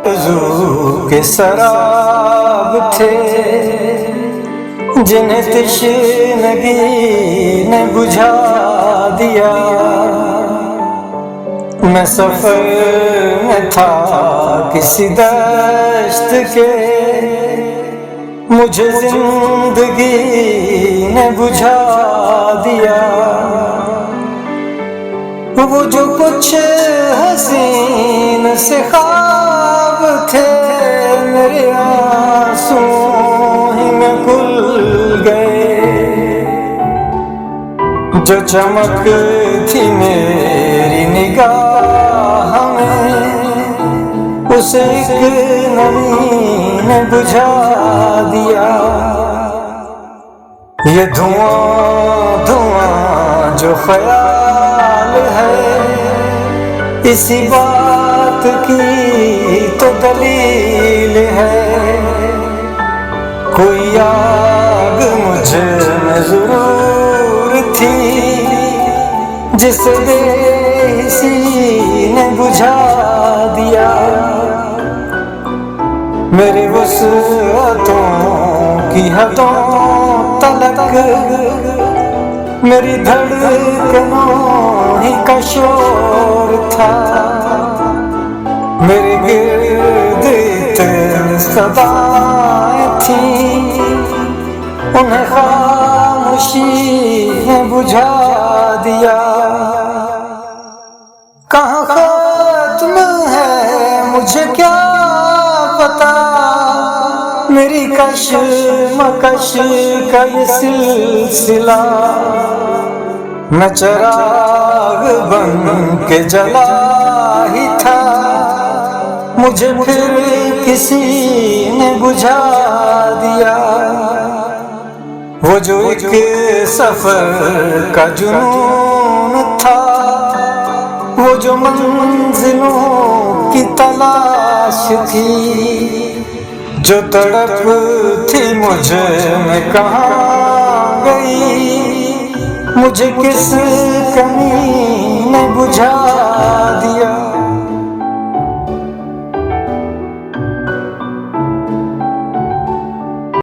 आरज़ू के सराब थे, जिन्हें तश्नगी ने बुझा दिया। मैं सफर में था किसी दश्त के, मुझे जिंदगी ने बुझा दिया। वो जो कुछ हसीन से ख्वाब थे, मेरे आंसू ही में घुल गए। जो चमक थी मेरी निगाह में, उसे एक नमी ने बुझा दिया। ये धुआं धुआं जो ख्याल है, इसी बात की तो दलील है। कोई आग मुझ में जरूर थी, जिसे बेहिसी ने बुझा दिया। मेरे वुसअतों की हदों तलक मेरी धड़कनों ही का शोर था। मेरे गिर्द इतनी सदाएं थी, उन्हें खामोशी ने बुझा दिया। कहाँ खत्म है मुझे क्या पता, मेरी कश्मकश का ये सिलसिला। मैं चिराग बन के जला ही था, मुझे फिर किसी ने बुझा दिया। वो जो एक सफर का जुनून था, वो जो मंजिलों की तलाश थी, जो तड़प थी मुझ में कहाँ गई। मुझे किस कमी ने बुझा दिया।